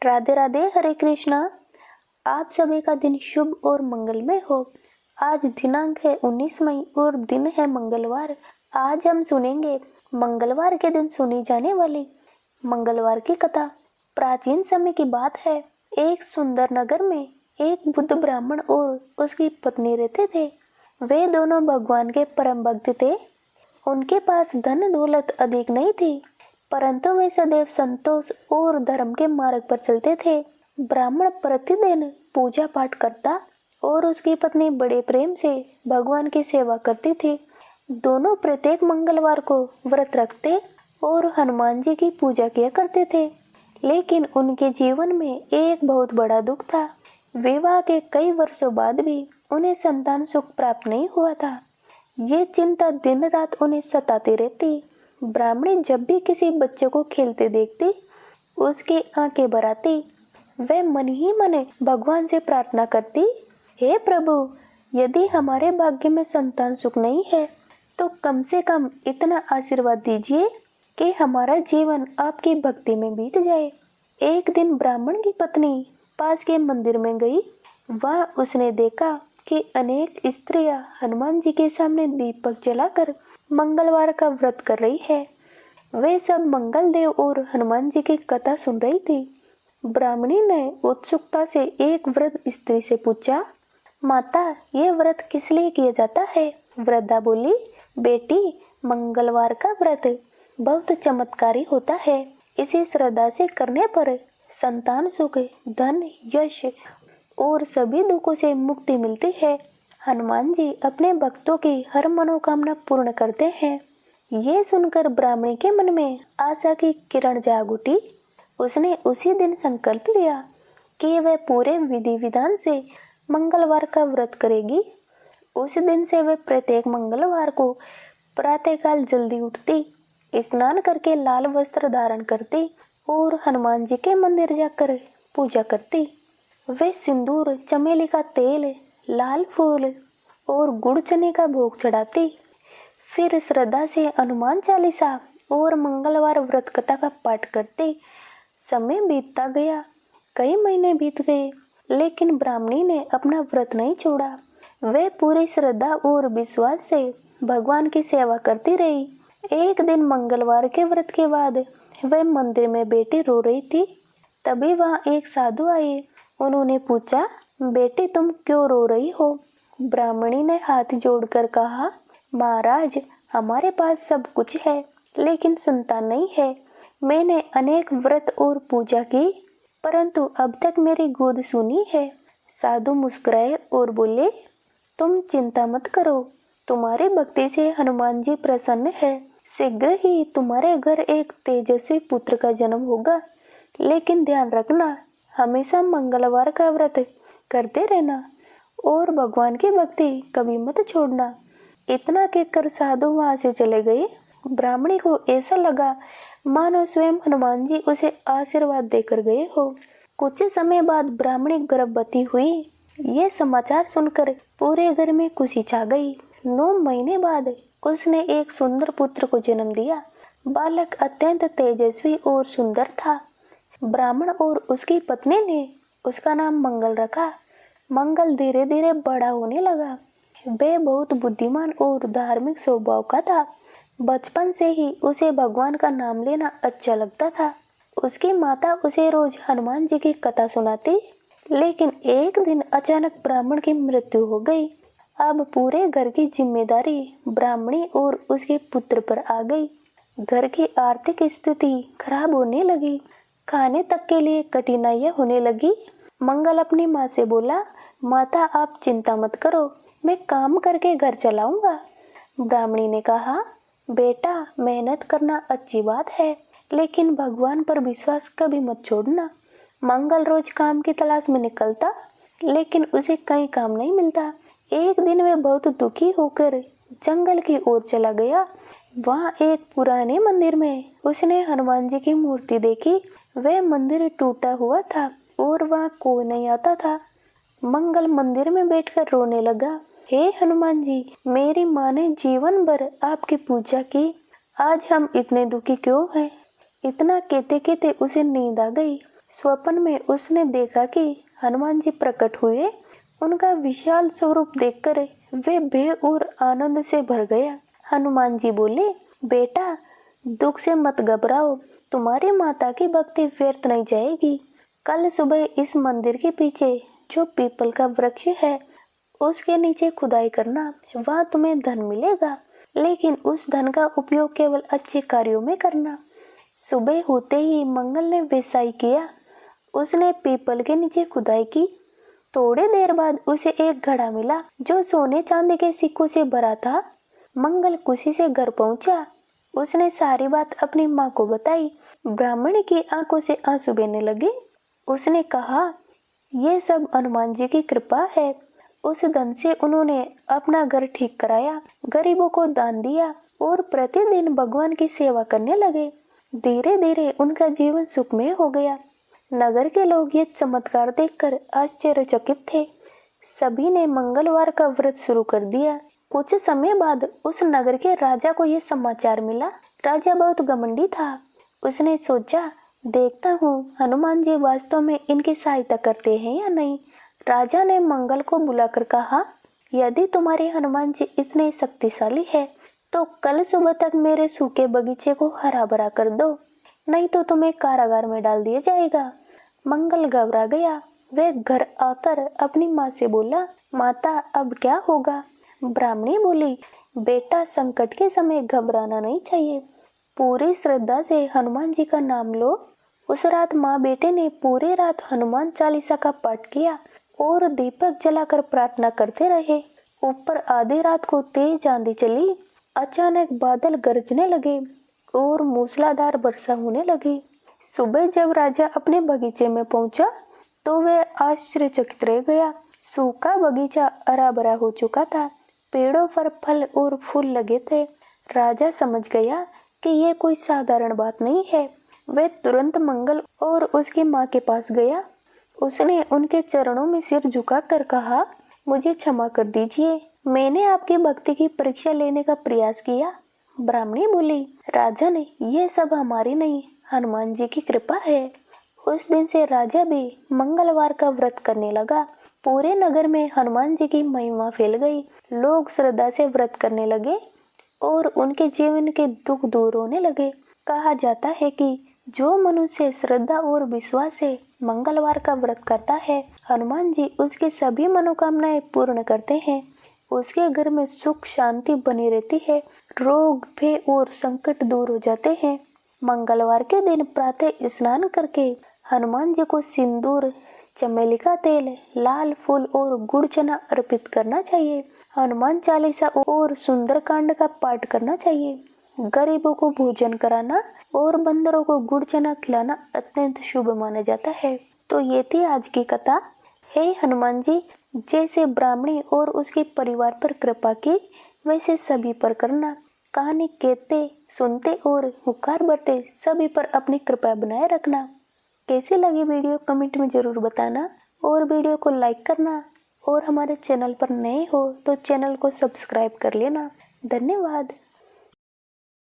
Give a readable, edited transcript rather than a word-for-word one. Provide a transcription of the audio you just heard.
राधे राधे, हरे कृष्णा। आप सभी का दिन शुभ और मंगलमय हो। आज दिनांक है 19 मई और दिन है मंगलवार। आज हम सुनेंगे मंगलवार के दिन सुनी जाने वाली मंगलवार की कथा। प्राचीन समय की बात है। एक सुंदर नगर में एक बुद्ध ब्राह्मण और उसकी पत्नी रहते थे। वे दोनों भगवान के परम भक्त थे। उनके पास धन दौलत अधिक नहीं थी, परंतु वे सदैव संतोष और धर्म के मार्ग पर चलते थे। ब्राह्मण प्रतिदिन पूजा पाठ करता और उसकी पत्नी बड़े प्रेम से भगवान की सेवा करती थी। दोनों प्रत्येक मंगलवार को व्रत रखते और हनुमान जी की पूजा किया करते थे। लेकिन उनके जीवन में एक बहुत बड़ा दुख था। विवाह के कई वर्षों बाद भी उन्हें संतान सुख प्राप्त नहीं हुआ था। ये चिंता दिन रात उन्हें सताती रहती। ब्राह्मणी जब भी किसी बच्चे को खेलते देखती, उसकी आंखें भर आती। वह मन ही मन भगवान से प्रार्थना करती, हे प्रभु, यदि हमारे भाग्य में संतान सुख नहीं है तो कम से कम इतना आशीर्वाद दीजिए कि हमारा जीवन आपकी भक्ति में बीत जाए। एक दिन ब्राह्मण की पत्नी पास के मंदिर में गई। वह उसने देखा कि अनेक स्त्रियां हनुमान जी के सामने दीपक जलाकर मंगलवार का व्रत कर रही है। वे सब मंगल देव और हनुमान जी की कथा सुन रही थी। ब्राह्मणी ने उत्सुकता से एक वृद्ध स्त्री से पूछा, माता, ये व्रत किस लिए किया जाता है? वृद्धा बोली, बेटी, मंगलवार का व्रत बहुत चमत्कारी होता है। इसे श्रद्धा से करने पर संतान सुख, धन, यश और सभी दुखों से मुक्ति मिलती है। हनुमान जी अपने भक्तों की हर मनोकामना पूर्ण करते हैं। ये सुनकर ब्राह्मणी के मन में आशा की किरण जाग उठी। उसने उसी दिन संकल्प लिया कि वह पूरे विधि विधान से मंगलवार का व्रत करेगी। उस दिन से वह प्रत्येक मंगलवार को प्रातःकाल जल्दी उठती, स्नान करके लाल वस्त्र धारण करती और हनुमान जी के मंदिर जाकर पूजा करती। वे सिंदूर, चमेली का तेल, लाल फूल और गुड़ चने का भोग चढ़ाती। फिर श्रद्धा से हनुमान चालीसा और मंगलवार व्रत कथा का पाठ करती। समय बीतता गया, कई महीने बीत गए, लेकिन ब्राह्मणी ने अपना व्रत नहीं छोड़ा। वे पूरी श्रद्धा और विश्वास से भगवान की सेवा करती रही। एक दिन मंगलवार के व्रत के बाद वह मंदिर में बैठी रो रही थी। तभी वहां एक साधु आए। उन्होंने पूछा, बेटी, तुम क्यों रो रही हो? ब्राह्मणी ने हाथ जोड़कर कहा, महाराज, हमारे पास सब कुछ है लेकिन संतान नहीं है। मैंने अनेक व्रत और पूजा की, परंतु अब तक मेरी गोद सूनी है। साधु मुस्कुराए और बोले, तुम चिंता मत करो, तुम्हारी भक्ति से हनुमान जी प्रसन्न है। शीघ्र ही तुम्हारे घर एक तेजस्वी पुत्र का जन्म होगा। लेकिन ध्यान रखना, हमेशा मंगलवार का व्रत करते रहना और भगवान की भक्ति कभी मत छोड़ना। इतना कहकर साधु वहां से चले गए। ब्राह्मणी को ऐसा लगा मानो स्वयं हनुमान जी उसे आशीर्वाद देकर गए हो। कुछ समय बाद ब्राह्मणी गर्भवती हुई। ये समाचार सुनकर पूरे घर में खुशी छा गई। 9 महीने बाद उसने एक सुंदर पुत्र को जन्म दिया। बालक अत्यंत तेजस्वी और सुंदर था। ब्राह्मण और उसकी पत्नी ने उसका नाम मंगल रखा। मंगल धीरे धीरे बड़ा होने लगा। वह बहुत बुद्धिमान और धार्मिक स्वभाव का था। बचपन से ही उसे भगवान का नाम लेना अच्छा लगता था। उसकी माता उसे रोज हनुमान जी की कथा सुनाती। लेकिन एक दिन अचानक ब्राह्मण की मृत्यु हो गई। अब पूरे घर की जिम्मेदारी ब्राह्मणी और उसके पुत्र पर आ गई। घर की आर्थिक स्थिति खराब होने लगी। खाने तक के लिए कठिनाइयां होने लगी। मंगल अपनी माँ से बोला, माता, आप चिंता मत करो, मैं काम करके घर चलाऊंगा। ब्राह्मणी ने कहा, बेटा, मेहनत करना अच्छी बात है, लेकिन भगवान पर विश्वास कभी मत छोड़ना। मंगल रोज काम की तलाश में निकलता, लेकिन उसे कहीं काम नहीं मिलता। एक दिन वह बहुत दुखी होकर जंगल की ओर चला गया। वहाँ एक पुराने मंदिर में उसने हनुमान जी की मूर्ति देखी। वह मंदिर टूटा हुआ था और वहाँ कोई नहीं आता था। मंगल मंदिर में बैठकर रोने लगा, हे हनुमान जी, मेरी माँ ने जीवन भर आपकी पूजा की, आज हम इतने दुखी क्यों हैं? इतना कहते कहते उसे नींद आ गई। स्वप्न में उसने देखा कि हनुमान जी प्रकट हुए। उनका विशाल स्वरूप देखकर वे भय और आनंद से भर गया। हनुमान जी बोले, बेटा दुख से मत घबराओ, तुम्हारी माता की भक्ति व्यर्थ नहीं जाएगी। कल सुबह इस मंदिर के पीछे जो पीपल का वृक्ष है उसके नीचे खुदाई करना, वहां तुम्हें धन मिलेगा, लेकिन उस धन का उपयोग केवल अच्छे कार्यों में करना। सुबह होते ही मंगल ने वैसा ही किया। उसने पीपल के नीचे खुदाई की। थोड़ी देर बाद उसे एक घड़ा मिला जो सोने चांदी के सिक्कों से भरा था। मंगल खुशी से घर पहुंचा। उसने सारी बात अपनी माँ को बताई। ब्राह्मण की आंखों से आंसू बहने लगे। उसने कहा, यह सब हनुमान जी की कृपा है। उस धन से उन्होंने अपना घर ठीक कराया, गरीबों को दान दिया और प्रतिदिन भगवान की सेवा करने लगे। धीरे धीरे उनका जीवन सुखमय हो गया। नगर के लोग ये चमत्कार देखकर आश्चर्यचकित थे। सभी ने मंगलवार का व्रत शुरू कर दिया। कुछ समय बाद उस नगर के राजा को यह समाचार मिला। राजा बहुत घमंडी था। उसने सोचा, देखता हूँ हनुमान जी वास्तव में इनकी सहायता करते हैं या नहीं। राजा ने मंगल को बुलाकर कहा, यदि तुम्हारे हनुमान जी इतने शक्तिशाली है तो कल सुबह तक मेरे सूखे बगीचे को हरा भरा कर दो, नहीं तो तुम्हें कारागार में डाल दिया जाएगा। मंगल घबरा गया। वह घर आकर अपनी माँ से बोला, माता अब क्या होगा। ब्राह्मणी बोली, बेटा संकट के समय घबराना नहीं चाहिए, पूरी श्रद्धा से हनुमान जी का नाम लो। उस रात माँ बेटे ने पूरी रात हनुमान चालीसा का पाठ किया और दीपक जलाकर प्रार्थना करते रहे। ऊपर आधी रात को तेज आंधी चली। अचानक बादल गरजने लगे और मूसलाधार वर्षा होने लगी। सुबह जब राजा अपने बगीचे में पहुंचा तो वह आश्चर्यचकित रह गया। सूखा बगीचा हरा भरा हो चुका था। पेड़ों पर फल और फूल लगे थे। राजा समझ गया कि यह कोई साधारण बात नहीं है। वह तुरंत मंगल और उसकी माँ के पास गया। उसने उनके चरणों में सिर झुकाकर कहा, मुझे क्षमा कर दीजिए, मैंने आपकी भक्ति की परीक्षा लेने का प्रयास किया। ब्राह्मणी बोली, राजा ने, यह सब हमारी नहीं, हनुमान जी की कृपा है। उस दिन से राजा भी मंगलवार का व्रत करने लगा। पूरे नगर में हनुमान जी की महिमा फैल गई। लोग श्रद्धा से व्रत करने लगे और उनके जीवन के दुख दूर होने लगे। कहा जाता है कि जो मनुष्य श्रद्धा और विश्वास से मंगलवार का व्रत करता है, हनुमान जी उसकी सभी मनोकामनाएं पूर्ण करते हैं। उसके घर में सुख शांति बनी रहती है। रोग भय और संकट दूर हो जाते हैं। मंगलवार के दिन प्रातः स्नान करके हनुमान जी को सिंदूर, चमेली का तेल, लाल फूल और गुड़ चना अर्पित करना चाहिए। हनुमान चालीसा और सुंदरकांड का पाठ करना चाहिए। गरीबों को भोजन कराना और बंदरों को गुड़ चना खिलाना अत्यंत शुभ माना जाता है। तो ये थी आज की कथा। हे हनुमान जी, जैसे ब्राह्मणी और उसके परिवार पर कृपा की, वैसे सभी पर करना। कहानी कहते, सुनते और हुकार भरते सभी पर अपनी कृपा बनाए रखना। कैसी लगी वीडियो कमेंट में जरूर बताना और वीडियो को लाइक करना और हमारे चैनल पर नए हो तो चैनल को सब्सक्राइब कर लेना। धन्यवाद।